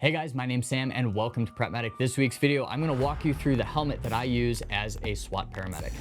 Hey guys, my name's Sam and welcome to PrepMedic. This week's video, I'm gonna walk you through the helmet that I use as a SWAT paramedic.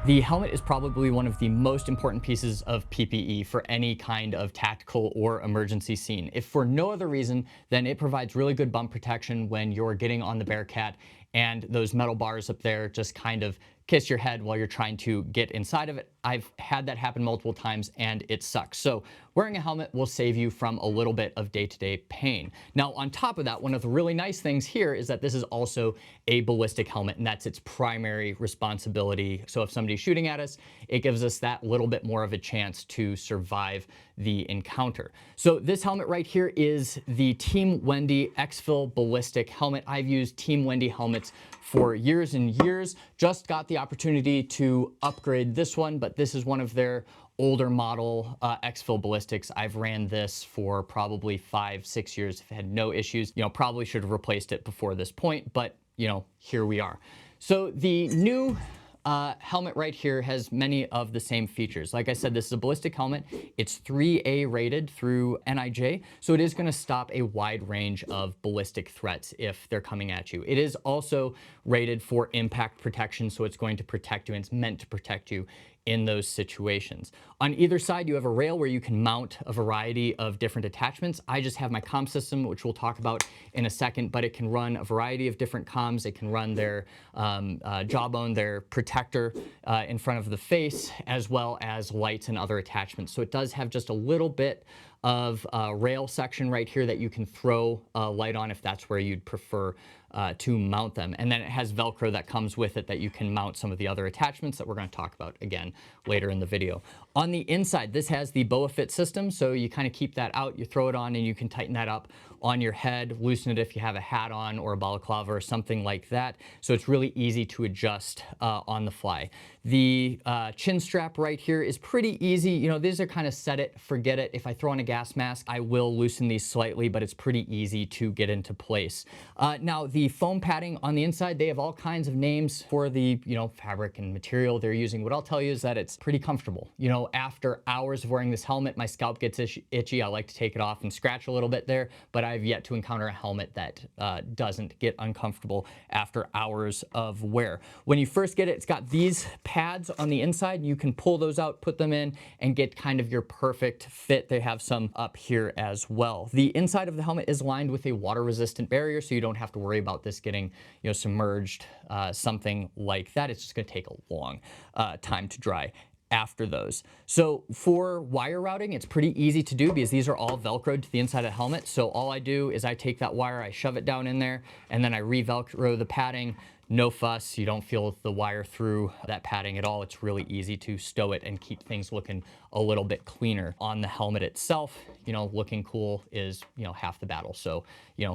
The helmet is probably one of the most important pieces of PPE for any kind of tactical or emergency scene. If for no other reason, then it provides really good bump protection when you're getting on the Bearcat and those metal bars up there just kind of kiss your head while you're trying to get inside of it. I've had that happen multiple times and it sucks. So wearing a helmet will save you from a little bit of day-to-day pain. Now, on top of that, one of the really nice things here is that this is also a ballistic helmet, and that's its primary responsibility. So if somebody's shooting at us, it gives us that little bit more of a chance to survive the encounter. So this helmet right here is the Team Wendy Exfil Ballistic helmet. I've used Team Wendy helmets for years and years. Just got the opportunity to upgrade this one, but this is one of their older model Exfil Ballistics. I've ran this for probably 5-6 years. I've had no issues. Probably should have replaced it before this point, but here we are. So the new helmet right here has many of the same features. Like I said, this is a ballistic helmet. It's 3A rated through NIJ, so it is going to stop a wide range of ballistic threats if they're coming at you. It is also rated for impact protection, so it's going to protect you, and it's meant to protect you in those situations. On either side, you have a rail where you can mount a variety of different attachments. I just have my comm system, which we'll talk about in a second, but it can run a variety of different comms. It can run their jawbone, their protector in front of the face, as well as lights and other attachments. So it does have just a little bit of rail section right here that you can throw a light on if that's where you'd prefer to mount them. And then it has Velcro that comes with it that you can mount some of the other attachments that we're going to talk about again later in the video. On the inside, this has the boa fit system, so you kind of keep that out, you throw it on, and you can tighten that up on your head, loosen it if you have a hat on or a balaclava or something like that. So it's really easy to adjust on the fly. The chin strap right here is pretty easy. These are kind of set it, forget it. If I throw on a gas mask, I will loosen these slightly, but it's pretty easy to get into place. Now, the foam padding on the inside, they have all kinds of names for the fabric and material they're using. What I'll tell you is that it's pretty comfortable. After hours of wearing this helmet, my scalp gets itchy. I like to take it off and scratch a little bit there, but I've yet to encounter a helmet that doesn't get uncomfortable after hours of wear. When you first get it, it's got these pads on the inside. You can pull those out, put them in, and get kind of your perfect fit. They have some up here as well. The inside of the helmet is lined with a water-resistant barrier, so you don't have to worry about this getting submerged, something like that. It's just going to take a long time to dry after those. So for wire routing, it's pretty easy to do because these are all Velcroed to the inside of the helmet. So all I do is I take that wire, I shove it down in there, and then I re-Velcro the padding. No fuss, you don't feel the wire through that padding at all. It's really easy to stow it and keep things looking a little bit cleaner. On the helmet itself, looking cool is, half the battle. So,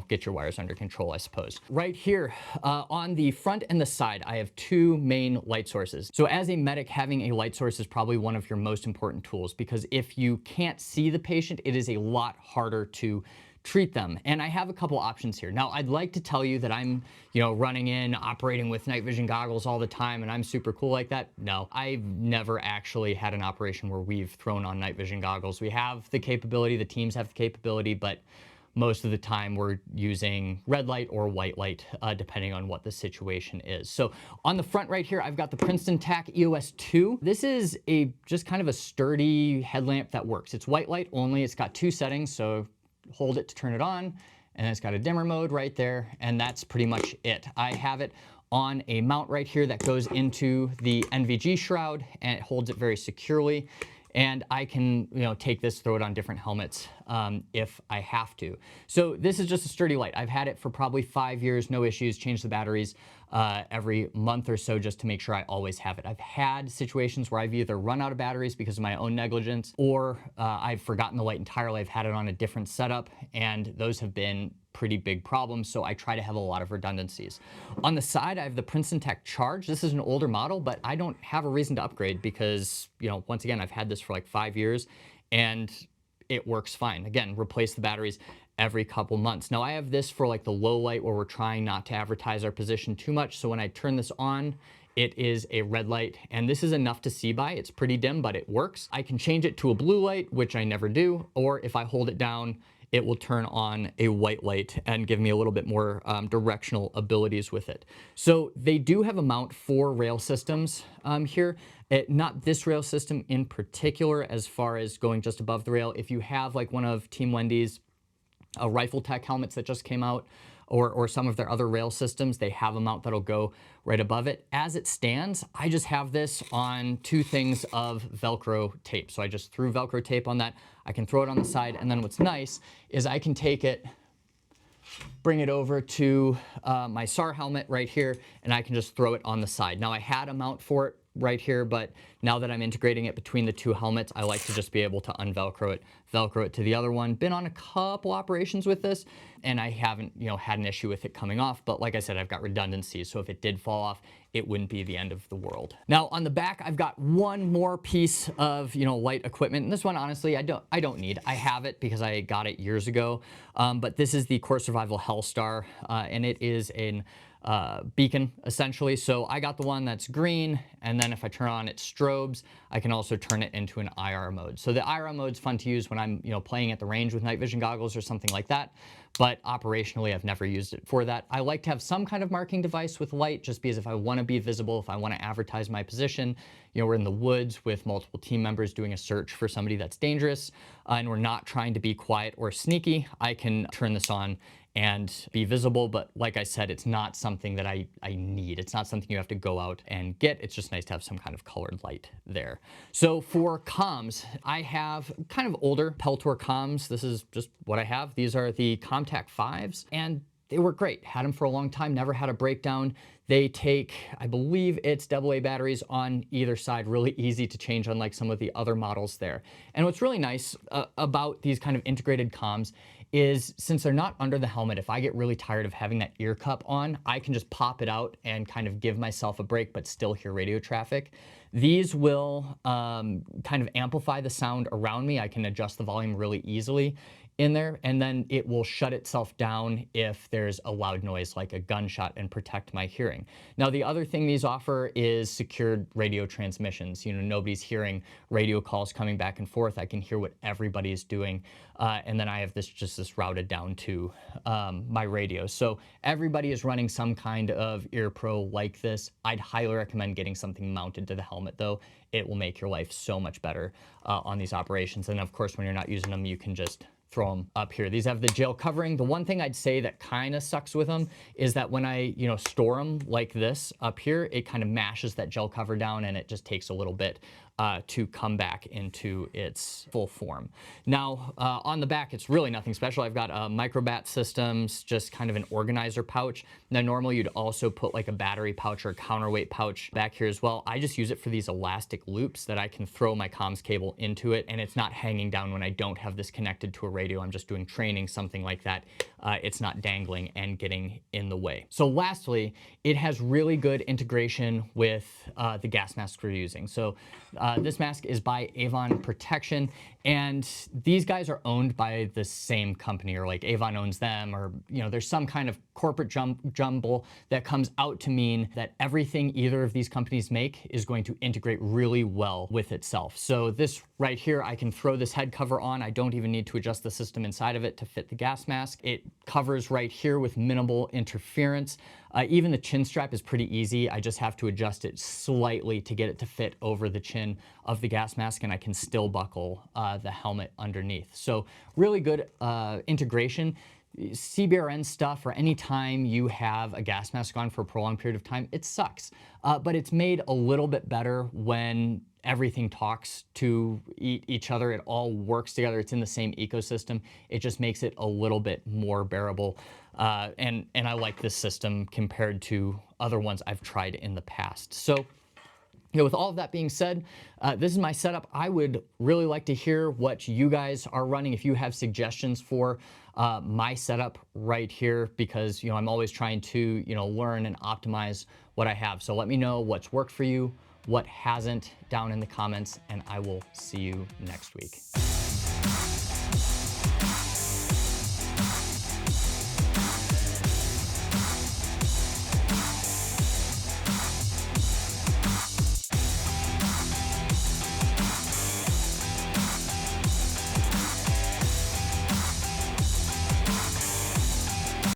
get your wires under control, I suppose. Right here, on the front and the side, I have two main light sources. So as a medic, having a light source is probably one of your most important tools, because if you can't see the patient, it is a lot harder to treat them. And I have a couple options here. Now, I'd like to tell you that I'm, running in, operating with night vision goggles all the time, and I'm super cool like that. No, I've never actually had an operation where we've thrown on night vision goggles. We have the capability, the teams have the capability, but most of the time we're using red light or white light, depending on what the situation is. So on the front right here, I've got the Princeton TAC EOS 2. This is just kind of a sturdy headlamp that works. It's white light only. It's got two settings, so hold it to turn it on, and it's got a dimmer mode right there, and that's pretty much it. I have it on a mount right here that goes into the NVG shroud, and it holds it very securely. And I can, take this, throw it on different helmets if I have to. So this is just a sturdy light. I've had it for probably 5 years, no issues, change the batteries every month or so just to make sure I always have it. I've had situations where I've either run out of batteries because of my own negligence, or I've forgotten the light entirely. I've had it on a different setup, and those have been pretty big problems, so I try to have a lot of redundancies. On the side, I have the Princeton Tech Charge. This is an older model, but I don't have a reason to upgrade because, once again, I've had this for like 5 years, and it works fine. Again, replace the batteries every couple months. Now, I have this for like the low light where we're trying not to advertise our position too much, so when I turn this on, it is a red light, and this is enough to see by. It's pretty dim, but it works. I can change it to a blue light, which I never do, or if I hold it down, it will turn on a white light and give me a little bit more directional abilities with it. So they do have a mount for rail systems here. Not this rail system in particular, as far as going just above the rail. If you have like one of Team Wendy's Rifle Tech helmets that just came out, or some of their other rail systems, they have a mount that'll go right above it. As it stands, I just have this on 2 things of Velcro tape. So I just threw Velcro tape on that. I can throw it on the side, and then what's nice is I can take it, bring it over to my SAR helmet right here, and I can just throw it on the side. Now I had a mount for it right here, but now that I'm integrating it between the 2 helmets, I like to just be able to unvelcro it, Velcro it to the other one. Been on a couple operations with this, and I haven't, had an issue with it coming off, but like I said, I've got redundancy, so if it did fall off, it wouldn't be the end of the world. Now on the back, I've got one more piece of, light equipment, and this one, honestly, I don't need. I have it because I got it years ago, but this is the Core Survival Hellstar, and it is an beacon essentially. So I got the one that's green, and then if I turn on its strobes, I can also turn it into an IR mode. So the IR mode's fun to use when I'm playing at the range with night vision goggles or something like that, but operationally I've never used it for that. I like to have some kind of marking device with light, just because if I want to be visible, if I want to advertise my position, we're in the woods with multiple team members doing a search for somebody that's dangerous, and we're not trying to be quiet or sneaky, I can turn this on and be visible. But like I said, it's not something that I need. It's not something you have to go out and get. It's just nice to have some kind of colored light there. So for comms, I have kind of older Peltor comms. This is just what I have. These are the Comtac 5s, and they work great. Had them for a long time, never had a breakdown. They take, I believe it's AA batteries on either side, really easy to change unlike some of the other models there. And what's really nice about these kind of integrated comms is, since they're not under the helmet, if I get really tired of having that ear cup on, I can just pop it out and kind of give myself a break, but still hear radio traffic. These will kind of amplify the sound around me. I can adjust the volume really easily in there, and then it will shut itself down if there's a loud noise like a gunshot and protect my hearing. Now, the other thing these offer is secured radio transmissions. Nobody's hearing radio calls coming back and forth. I can hear what everybody's doing, and then I have this routed down to my radio. So everybody is running some kind of ear pro like this. I'd highly recommend getting something mounted to the helmet, though. It will make your life so much better on these operations. And of course, when you're not using them, you can just throw them up here. These have the gel covering. The one thing I'd say that kind of sucks with them is that when I, store them like this up here, it kind of mashes that gel cover down, and it just takes a little bit to come back into its full form. Now, on the back, it's really nothing special. I've got microbat systems, just kind of an organizer pouch. Now, normally you'd also put like a battery pouch or a counterweight pouch back here as well. I just use it for these elastic loops that I can throw my comms cable into it, and it's not hanging down when I don't have this connected to a radio. I'm just doing training, something like that. It's not dangling and getting in the way. So lastly, it has really good integration with the gas masks we're using. So this mask is by Avon Protection, and these guys are owned by the same company, or like Avon owns them, or there's some kind of corporate jumble that comes out to mean that everything either of these companies make is going to integrate really well with itself. So this right here, I can throw this head cover on. I don't even need to adjust the system inside of it to fit the gas mask. It covers right here with minimal interference. Even the chin strap is pretty easy. I just have to adjust it slightly to get it to fit over the chin of the gas mask, and I can still buckle the helmet underneath. So really good integration. CBRN stuff, or any time you have a gas mask on for a prolonged period of time, it sucks. But it's made a little bit better when everything talks to each other. It all works together. It's in the same ecosystem. It just makes it a little bit more bearable. And I like this system compared to other ones I've tried in the past. So, with all of that being said, this is my setup. I would really like to hear what you guys are running. If you have suggestions for my setup right here, because I'm always trying to learn and optimize what I have. So let me know what's worked for you, what hasn't, down in the comments, and I will see you next week.